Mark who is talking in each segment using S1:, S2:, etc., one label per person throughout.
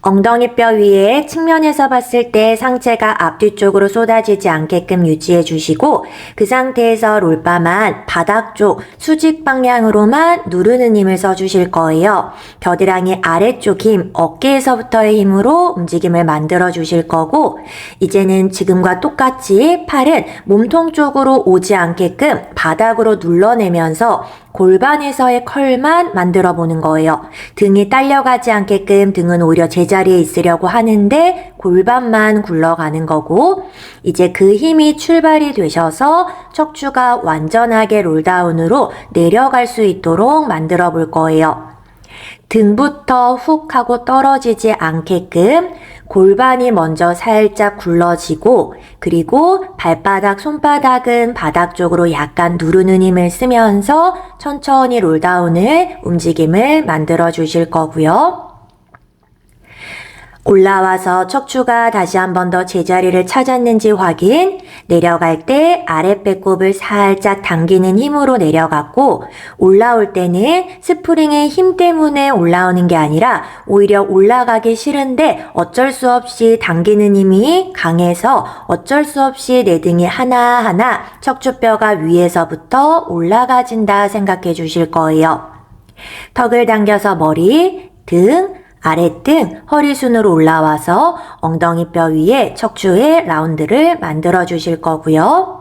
S1: 엉덩이뼈 위에 측면에서 봤을 때 상체가 앞뒤쪽으로 쏟아지지 않게끔 유지해 주시고 그 상태에서 롤바만 바닥 쪽 수직 방향으로만 누르는 힘을 써주실 거예요. 겨드랑이 아래쪽 힘, 어깨에서부터의 힘으로 움직임을 만들어 주실 거고 이제는 지금과 똑같이 팔은 몸통 쪽으로 오지 않게끔 바닥으로 눌러내면서 골반에서의 컬만 만들어 보는 거예요. 등이 딸려가지 않게끔 등은 오히려 제자리에 있으려고 하는데 골반만 굴러가는 거고 이제 그 힘이 출발이 되셔서 척추가 완전하게 롤다운으로 내려갈 수 있도록 만들어 볼 거예요. 등부터 훅 하고 떨어지지 않게끔 골반이 먼저 살짝 굴러지고 그리고 발바닥, 손바닥은 바닥 쪽으로 약간 누르는 힘을 쓰면서 천천히 롤다운을 움직임을 만들어 주실 거고요. 올라와서 척추가 다시 한 번 더 제자리를 찾았는지 확인, 내려갈 때 아래 배꼽을 살짝 당기는 힘으로 내려갔고 올라올 때는 스프링의 힘 때문에 올라오는 게 아니라 오히려 올라가기 싫은데 어쩔 수 없이 당기는 힘이 강해서 어쩔 수 없이 내 등이 하나하나 척추뼈가 위에서부터 올라가진다 생각해 주실 거예요. 턱을 당겨서 머리, 등, 아랫등, 허리순으로 올라와서 엉덩이뼈 위에 척추의 라운드를 만들어 주실 거고요.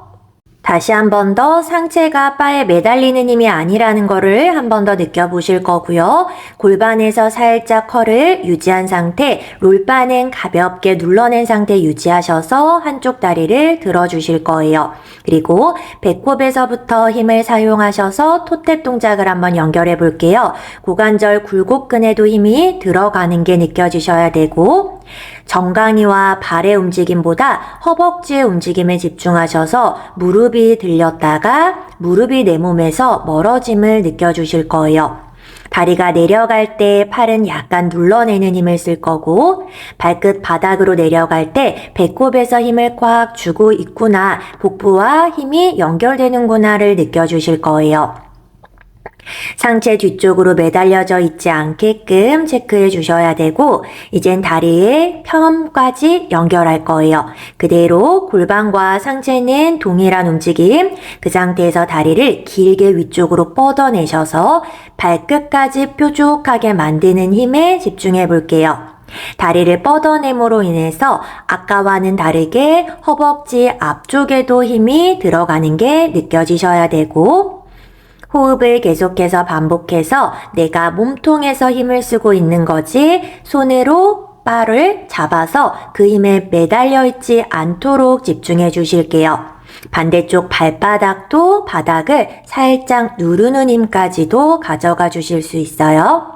S1: 다시 한 번 더 상체가 바에 매달리는 힘이 아니라는 거를 한 번 더 느껴보실 거고요. 골반에서 살짝 컬을 유지한 상태, 롤바는 가볍게 눌러낸 상태 유지하셔서 한쪽 다리를 들어주실 거예요. 그리고 배꼽에서부터 힘을 사용하셔서 토탭 동작을 한번 연결해 볼게요. 고관절 굴곡근에도 힘이 들어가는 게 느껴지셔야 되고 정강이와 발의 움직임보다 허벅지의 움직임에 집중하셔서 무릎이 들렸다가 무릎이 내 몸에서 멀어짐을 느껴주실 거예요. 다리가 내려갈 때 팔은 약간 눌러내는 힘을 쓸 거고 발끝 바닥으로 내려갈 때 배꼽에서 힘을 꽉 주고 있구나, 복부와 힘이 연결되는구나를 느껴주실 거예요. 상체 뒤쪽으로 매달려져 있지 않게끔 체크해 주셔야 되고 이젠 다리의 펴까지 연결할 거예요. 그대로 골반과 상체는 동일한 움직임, 그 상태에서 다리를 길게 위쪽으로 뻗어내셔서 발끝까지 뾰족하게 만드는 힘에 집중해 볼게요. 다리를 뻗어냄으로 인해서 아까와는 다르게 허벅지 앞쪽에도 힘이 들어가는 게 느껴지셔야 되고 호흡을 계속해서 반복해서 내가 몸통에서 힘을 쓰고 있는 거지 손으로 바를 잡아서 그 힘에 매달려 있지 않도록 집중해 주실게요. 반대쪽 발바닥도 바닥을 살짝 누르는 힘까지도 가져가 주실 수 있어요.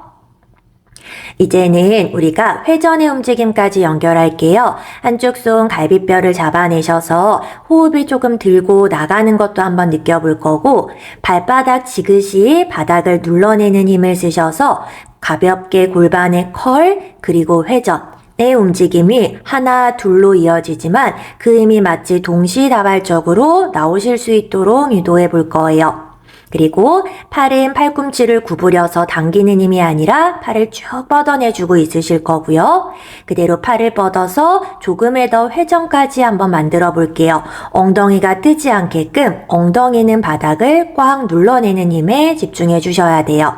S1: 이제는 우리가 회전의 움직임까지 연결할게요. 한쪽 손 갈비뼈를 잡아내셔서 호흡이 조금 들고 나가는 것도 한번 느껴볼 거고 발바닥 지그시 바닥을 눌러내는 힘을 쓰셔서 가볍게 골반의 컬 그리고 회전의 움직임이 하나 둘로 이어지지만 그 힘이 마치 동시다발적으로 나오실 수 있도록 유도해 볼 거예요. 그리고 팔은 팔꿈치를 구부려서 당기는 힘이 아니라 팔을 쭉 뻗어내주고 있으실 거고요. 그대로 팔을 뻗어서 조금의 더 회전까지 한번 만들어 볼게요. 엉덩이가 뜨지 않게끔 엉덩이는 바닥을 꽉 눌러내는 힘에 집중해 주셔야 돼요.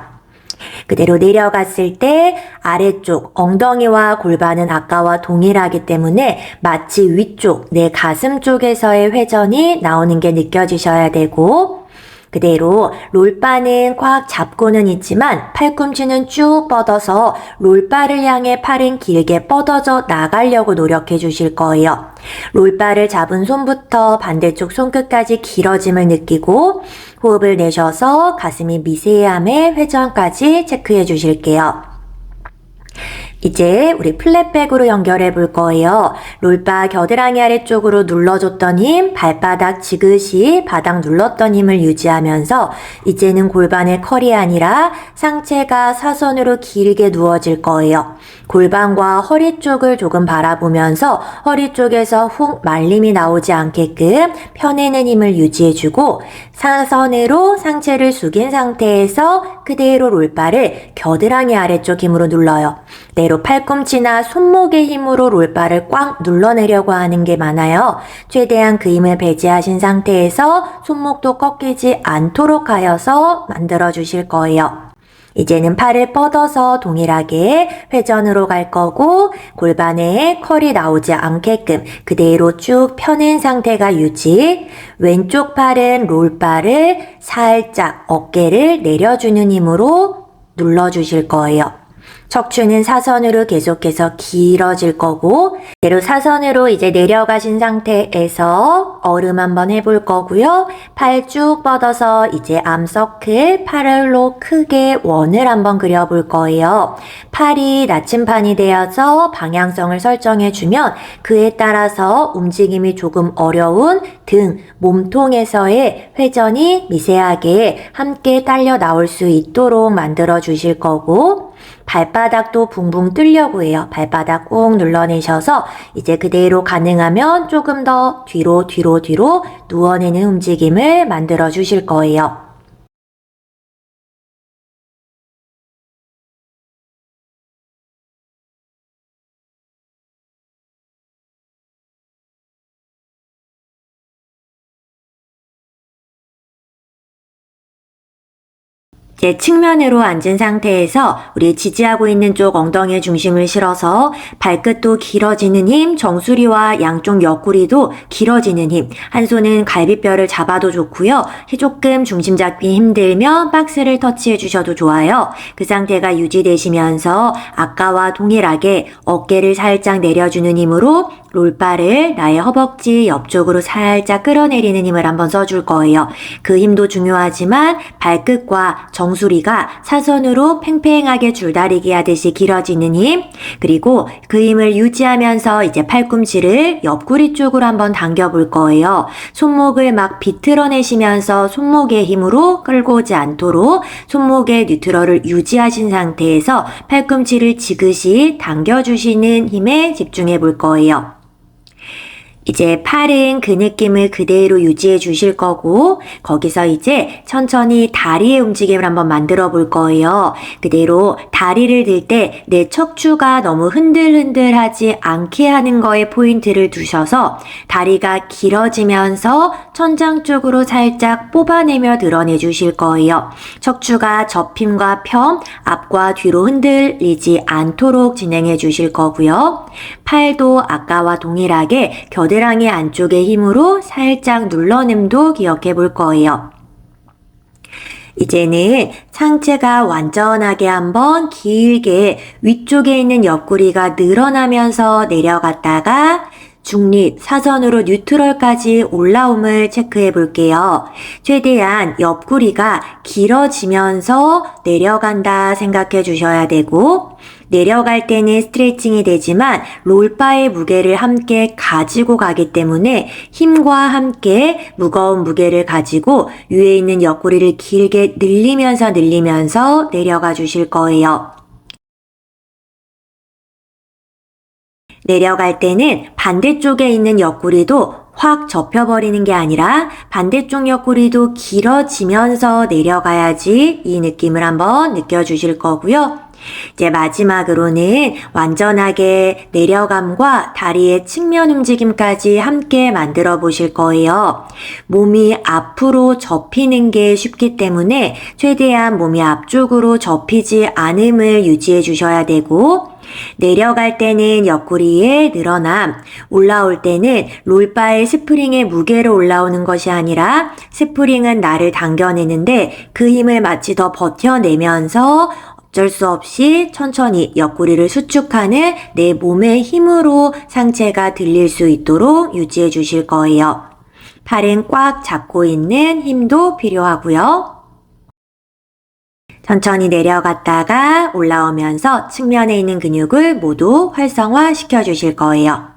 S1: 그대로 내려갔을 때 아래쪽 엉덩이와 골반은 아까와 동일하기 때문에 마치 위쪽 내 가슴 쪽에서의 회전이 나오는 게 느껴지셔야 되고 그대로 롤바는 꽉 잡고는 있지만 팔꿈치는 쭉 뻗어서 롤바를 향해 팔은 길게 뻗어져 나가려고 노력해 주실 거예요. 롤바를 잡은 손부터 반대쪽 손끝까지 길어짐을 느끼고 호흡을 내셔서 가슴이 미세함의 회전까지 체크해 주실게요. 이제 우리 플랫백으로 연결해 볼 거예요. 롤바 겨드랑이 아래쪽으로 눌러줬던 힘, 발바닥 지그시 바닥 눌렀던 힘을 유지하면서 이제는 골반의 컬이 아니라 상체가 사선으로 길게 누워질 거예요. 골반과 허리 쪽을 조금 바라보면서 허리 쪽에서 훅 말림이 나오지 않게끔 펴내는 힘을 유지해주고 사선으로 상체를 숙인 상태에서 그대로 롤바를 겨드랑이 아래쪽 힘으로 눌러요. 때로 팔꿈치나 손목의 힘으로 롤바를 꽉 눌러내려고 하는 게 많아요. 최대한 그 힘을 배제하신 상태에서 손목도 꺾이지 않도록 하여서 만들어 주실 거예요. 이제는 팔을 뻗어서 동일하게 회전으로 갈 거고 골반에 컬이 나오지 않게끔 그대로 쭉 펴낸 상태가 유지. 왼쪽 팔은 롤바를 살짝 어깨를 내려주는 힘으로 눌러주실 거예요. 척추는 사선으로 계속해서 길어질 거고 그대로 사선으로 이제 내려가신 상태에서 얼음 한번 해볼 거고요. 팔 쭉 뻗어서 이제 암서클 팔을로 크게 원을 한번 그려볼 거예요. 팔이 나침판이 되어서 방향성을 설정해주면 그에 따라서 움직임이 조금 어려운 등, 몸통에서의 회전이 미세하게 함께 딸려 나올 수 있도록 만들어 주실 거고 발바닥도 붕붕 뜨려고 해요. 발바닥 꾹 눌러내셔서 이제 그대로 가능하면 조금 더 뒤로 누워내는 움직임을 만들어 주실 거예요. 이제 측면으로 앉은 상태에서 우리 지지하고 있는 쪽 엉덩이에 중심을 실어서 발끝도 길어지는 힘, 정수리와 양쪽 옆구리도 길어지는 힘, 한 손은 갈비뼈를 잡아도 좋고요. 조금 중심 잡기 힘들면 박스를 터치해 주셔도 좋아요. 그 상태가 유지되시면서 아까와 동일하게 어깨를 살짝 내려주는 힘으로 롤바를 나의 허벅지 옆쪽으로 살짝 끌어내리는 힘을 한번 써줄 거예요. 그 힘도 중요하지만 발끝과 정수리가 사선으로 팽팽하게 줄다리기 하듯이 길어지는 힘, 그리고 그 힘을 유지하면서 이제 팔꿈치를 옆구리 쪽으로 한번 당겨볼 거예요. 손목을 막 비틀어내시면서 손목의 힘으로 끌고 오지 않도록 손목의 뉴트럴을 유지하신 상태에서 팔꿈치를 지그시 당겨주시는 힘에 집중해 볼 거예요. 이제 팔은 그 느낌을 그대로 유지해 주실 거고 거기서 이제 천천히 다리의 움직임을 한번 만들어 볼 거예요. 그대로 다리를 들 때 내 척추가 너무 흔들흔들하지 않게 하는 거에 포인트를 두셔서 다리가 길어지면서 천장 쪽으로 살짝 뽑아내며 드러내 주실 거예요. 척추가 접힘과 펴, 앞과 뒤로 흔들리지 않도록 진행해 주실 거고요. 팔도 아까와 동일하게 겨드랑이 안쪽의 힘으로 살짝 눌러냄도 기억해 볼 거예요. 이제는 상체가 완전하게 한번 길게 위쪽에 있는 옆구리가 늘어나면서 내려갔다가 중립, 사선으로 뉴트럴까지 올라옴을 체크해 볼게요. 최대한 옆구리가 길어지면서 내려간다 생각해 주셔야 되고 내려갈 때는 스트레칭이 되지만 롤바의 무게를 함께 가지고 가기 때문에 힘과 함께 무거운 무게를 가지고 위에 있는 옆구리를 길게 늘리면서 내려가 주실 거예요. 내려갈 때는 반대쪽에 있는 옆구리도 확 접혀버리는 게 아니라 반대쪽 옆구리도 길어지면서 내려가야지 이 느낌을 한번 느껴주실 거고요. 이제 마지막으로는 완전하게 내려감과 다리의 측면 움직임까지 함께 만들어 보실 거예요. 몸이 앞으로 접히는 게 쉽기 때문에 최대한 몸이 앞쪽으로 접히지 않음을 유지해 주셔야 되고 내려갈 때는 옆구리의 늘어남, 올라올 때는 롤바의 스프링의 무게로 올라오는 것이 아니라 스프링은 나를 당겨내는데 그 힘을 마치 더 버텨내면서 어쩔 수 없이 천천히 옆구리를 수축하는 내 몸의 힘으로 상체가 들릴 수 있도록 유지해 주실 거예요. 팔은 꽉 잡고 있는 힘도 필요하고요. 천천히 내려갔다가 올라오면서 측면에 있는 근육을 모두 활성화 시켜 주실 거예요.